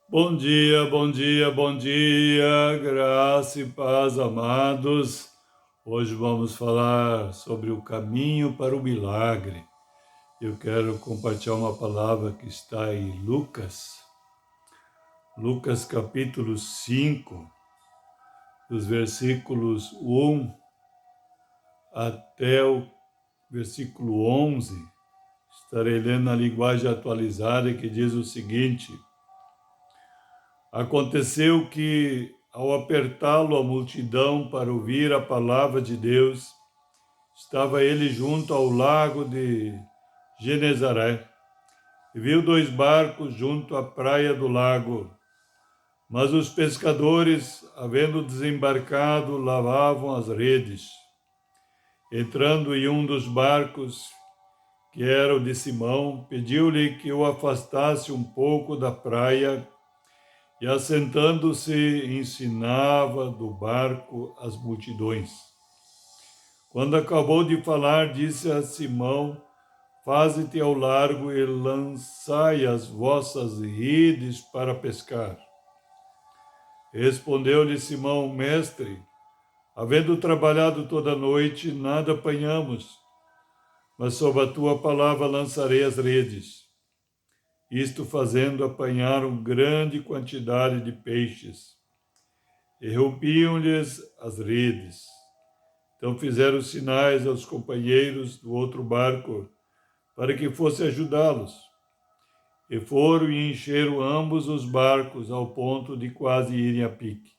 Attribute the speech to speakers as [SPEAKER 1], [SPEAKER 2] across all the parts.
[SPEAKER 1] Bom dia, bom dia, bom dia, graça e paz, amados. Hoje vamos falar sobre o caminho para o milagre. Eu quero compartilhar uma palavra que está em Lucas capítulo 5, dos versículos 1 até o versículo 11. Estarei lendo na linguagem atualizada que diz o seguinte: Aconteceu que, ao apertá-lo a multidão para ouvir a palavra de Deus, estava ele junto ao lago de Genezaré e viu dois barcos junto à praia do lago. Mas os pescadores, havendo desembarcado, lavavam as redes. Entrando em um dos barcos, que era o de Simão, pediu-lhe que o afastasse um pouco da praia. E assentando-se, ensinava do barco as multidões. Quando acabou de falar, disse a Simão: Faze-te ao largo e lançai as vossas redes para pescar. Respondeu-lhe Simão: Mestre, havendo trabalhado toda a noite, nada apanhamos, mas sob a tua palavra lançarei as redes. Isto fazendo, apanharam grande quantidade de peixes, e rompiam-lhes as redes. Então fizeram sinais aos companheiros do outro barco para que fosse ajudá-los. E foram e encheram ambos os barcos ao ponto de quase irem a pique.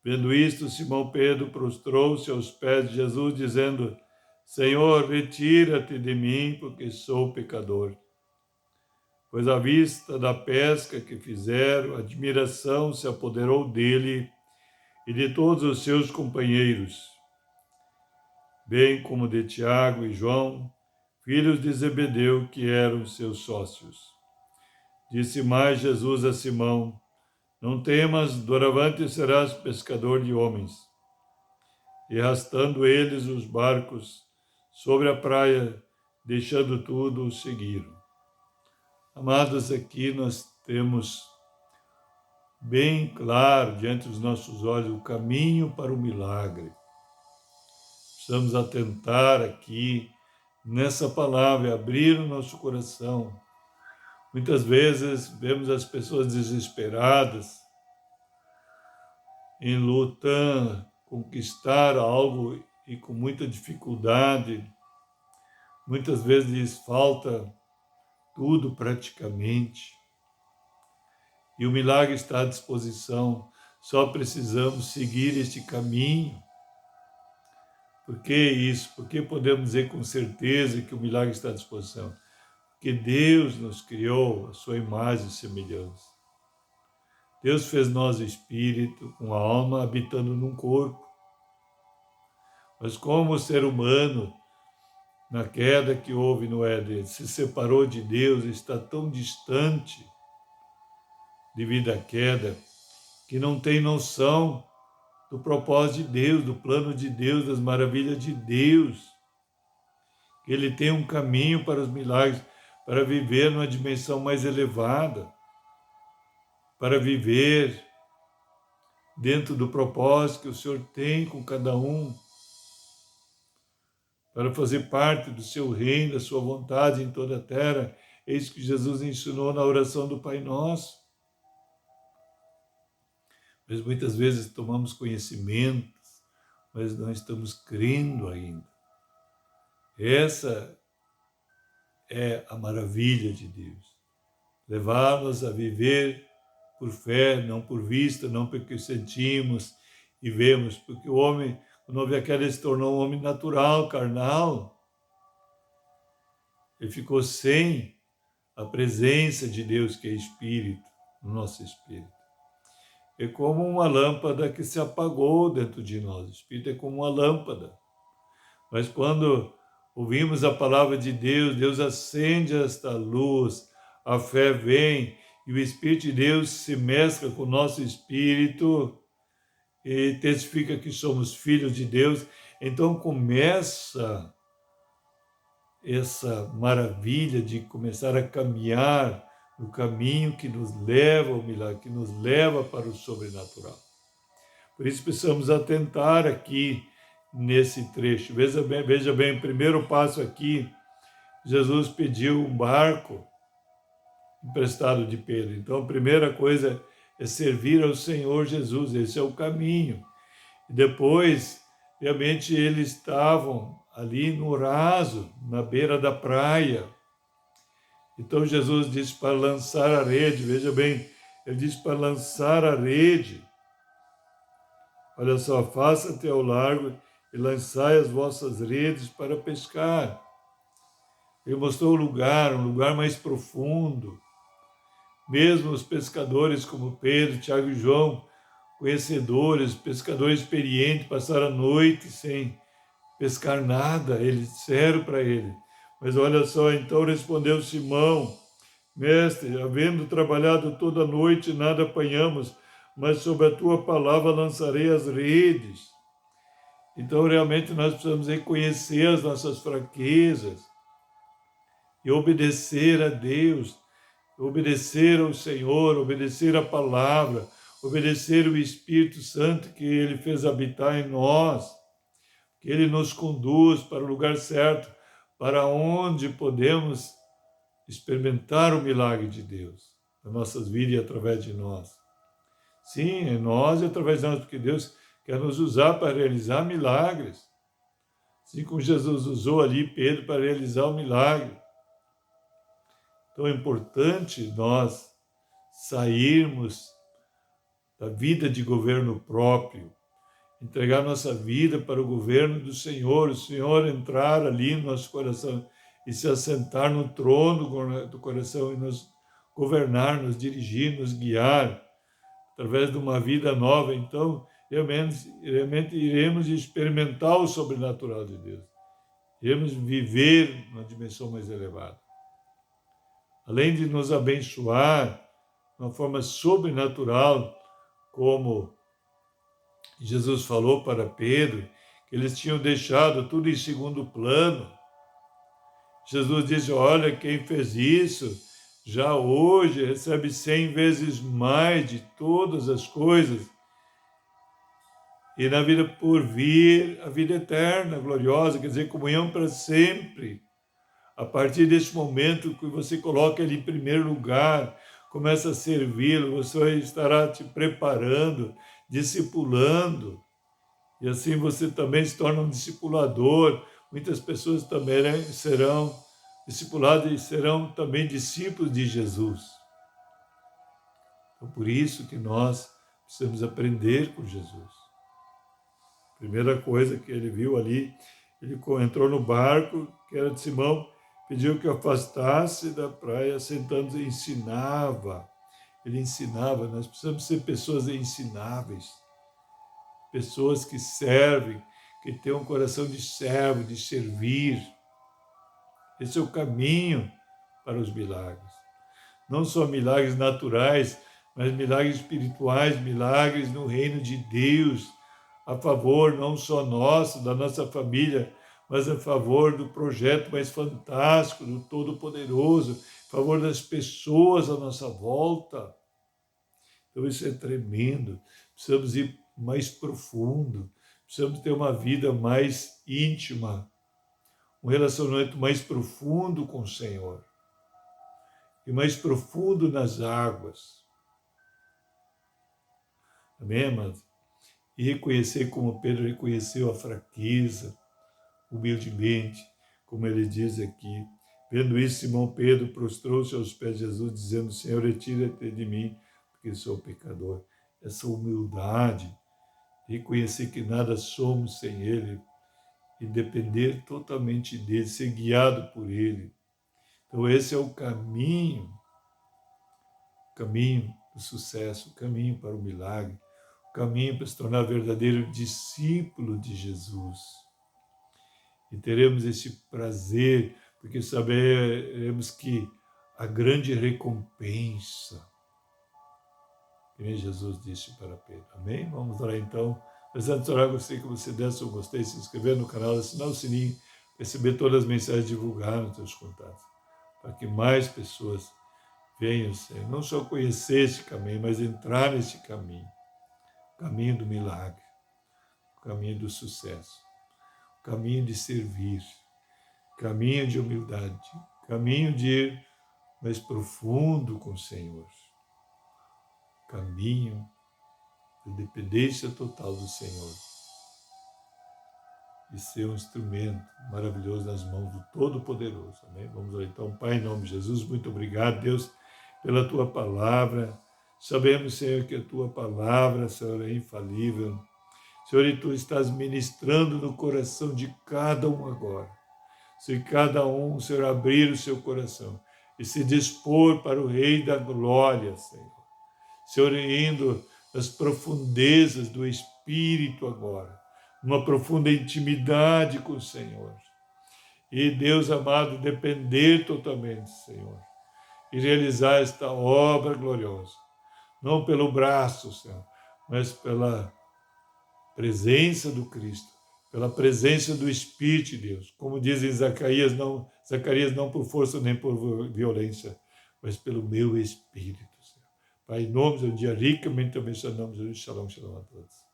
[SPEAKER 1] Vendo isto, Simão Pedro prostrou-se aos pés de Jesus, dizendo: Senhor, retira-te de mim, porque sou pecador. Pois à vista da pesca que fizeram, admiração se apoderou dele e de todos os seus companheiros, bem como de Tiago e João, filhos de Zebedeu, que eram seus sócios. Disse mais Jesus a Simão: Não temas, doravante serás pescador de homens. E arrastando eles os barcos sobre a praia, deixando tudo, o seguiram. Amados, aqui nós temos bem claro diante dos nossos olhos o caminho para o milagre. Precisamos atentar aqui nessa palavra e abrir o nosso coração. Muitas vezes vemos as pessoas desesperadas em lutar, conquistar algo e com muita dificuldade. Muitas vezes lhes falta tudo praticamente. E o milagre está à disposição. Só precisamos seguir este caminho. Por que isso? Porque podemos dizer com certeza que o milagre está à disposição? Porque Deus nos criou a sua imagem e semelhança. Deus fez nós espírito, com a alma habitando num corpo. Mas como o ser humano, na queda que houve no Éden, se separou de Deus, está tão distante devido à queda, que não tem noção do propósito de Deus, do plano de Deus, das maravilhas de Deus. Que Ele tem um caminho para os milagres, para viver numa dimensão mais elevada, para viver dentro do propósito que o Senhor tem com cada um, para fazer parte do seu reino, da sua vontade em toda a terra. É isso que Jesus ensinou na oração do Pai Nosso. Mas muitas vezes tomamos conhecimento, mas não estamos crendo ainda. Essa é a maravilha de Deus. Levar-nos a viver por fé, não por vista, não porque sentimos e vemos, porque o homem, quando houve a queda, ele se tornou um homem natural, carnal. Ele ficou sem a presença de Deus, que é Espírito, no nosso Espírito. É como uma lâmpada que se apagou dentro de nós. O Espírito é como uma lâmpada. Mas quando ouvimos a palavra de Deus, Deus acende esta luz, a fé vem e o Espírito de Deus se mescla com o nosso espírito e testifica que somos filhos de Deus. Então começa essa maravilha de começar a caminhar no caminho que nos leva ao milagre, que nos leva para o sobrenatural. Por isso precisamos atentar aqui nesse trecho. Veja bem, o primeiro passo aqui, Jesus pediu um barco emprestado de Pedro. Então, a primeira coisa é servir ao Senhor Jesus, esse é o caminho. E depois, realmente, eles estavam ali no raso, na beira da praia. Então, Jesus disse para lançar a rede, veja bem, ele disse para lançar a rede. Olha só, faça até ao largo e lançai as vossas redes para pescar. Ele mostrou um lugar mais profundo. Mesmo os pescadores como Pedro, Tiago e João, conhecedores, pescadores experientes, passaram a noite sem pescar nada, eles disseram para ele. Mas olha só, então respondeu Simão, mestre, havendo trabalhado toda a noite, nada apanhamos, mas sob a tua palavra lançarei as redes. Então realmente nós precisamos reconhecer as nossas fraquezas e obedecer a Deus, obedecer ao Senhor, obedecer a palavra, obedecer o Espírito Santo que Ele fez habitar em nós, que Ele nos conduz para o lugar certo, para onde podemos experimentar o milagre de Deus nas nossas vidas e através de nós. Sim, em nós e através de nós, porque Deus quer nos usar para realizar milagres. Assim como Jesus usou ali Pedro para realizar o milagre. Então é importante nós sairmos da vida de governo próprio, entregar nossa vida para o governo do Senhor, o Senhor entrar ali no nosso coração e se assentar no trono do coração e nos governar, nos dirigir, nos guiar através de uma vida nova. Então, realmente iremos experimentar o sobrenatural de Deus. Iremos viver numa dimensão mais elevada. Além de nos abençoar de uma forma sobrenatural, como Jesus falou para Pedro, que eles tinham deixado tudo em segundo plano. Jesus disse, olha, quem fez isso, já hoje recebe 100 vezes mais de todas as coisas. E na vida por vir, a vida eterna, gloriosa, quer dizer, comunhão para sempre. A partir desse momento que você coloca ele em primeiro lugar, começa a servi-lo, você estará te preparando, discipulando. E assim você também se torna um discipulador. Muitas pessoas também serão discipuladas e serão também discípulos de Jesus. Então, por isso que nós precisamos aprender com Jesus. Primeira coisa que ele viu ali, ele entrou no barco, que era de Simão, pediu que afastasse da praia, sentando-se e ensinava. Ele ensinava, nós precisamos ser pessoas ensináveis, pessoas que servem, que têm um coração de servo, de servir. Esse é o caminho para os milagres. Não só milagres naturais, mas milagres espirituais, milagres no reino de Deus, a favor não só nosso, da nossa família, mas a favor do projeto mais fantástico, do Todo-Poderoso, a favor das pessoas à nossa volta. Então isso é tremendo. Precisamos ir mais profundo, precisamos ter uma vida mais íntima, um relacionamento mais profundo com o Senhor e mais profundo nas águas. Amém, amados? E reconhecer como Pedro reconheceu a fraqueza, humildemente, como ele diz aqui. Vendo isso, Simão Pedro prostrou-se aos pés de Jesus, dizendo, Senhor, retira-te de mim, porque sou pecador. Essa humildade, reconhecer que nada somos sem Ele, e depender totalmente dEle, ser guiado por Ele. Então esse é o caminho do sucesso, o caminho para o milagre, o caminho para se tornar verdadeiro discípulo de Jesus. E teremos esse prazer, porque saberemos que a grande recompensa, que Jesus disse para Pedro. Amém? Vamos lá então. Mas antes de orar, gostaria que você desse um gostei, se inscrever no canal, assinar o sininho, receber todas as mensagens divulgadas nos seus contatos, para que mais pessoas Venha, Senhor, não só conhecer esse caminho, mas entrar nesse caminho. O caminho do milagre, o caminho do sucesso, o caminho de servir, o caminho de humildade, o caminho de ir mais profundo com o Senhor, o caminho da dependência total do Senhor. E ser um instrumento maravilhoso nas mãos do Todo-Poderoso. Amém? Vamos lá então, Pai, em nome de Jesus, muito obrigado, Deus, pela Tua palavra. Sabemos, Senhor, que a Tua palavra, Senhor, é infalível. Senhor, e Tu estás ministrando no coração de cada um agora. Se cada um, Senhor, abrir o seu coração e se dispor para o Rei da Glória, Senhor. Senhor, indo nas profundezas do Espírito agora, uma profunda intimidade com o Senhor. E, Deus amado, depender totalmente, Senhor, e realizar esta obra gloriosa, não pelo braço, Senhor, mas pela presença do Cristo, pela presença do Espírito de Deus. Como diz em Zacarias, não por força nem por violência, mas pelo meu Espírito, Senhor. Pai, em nome de um dia ricamente abençoado, shalom, shalom a todos.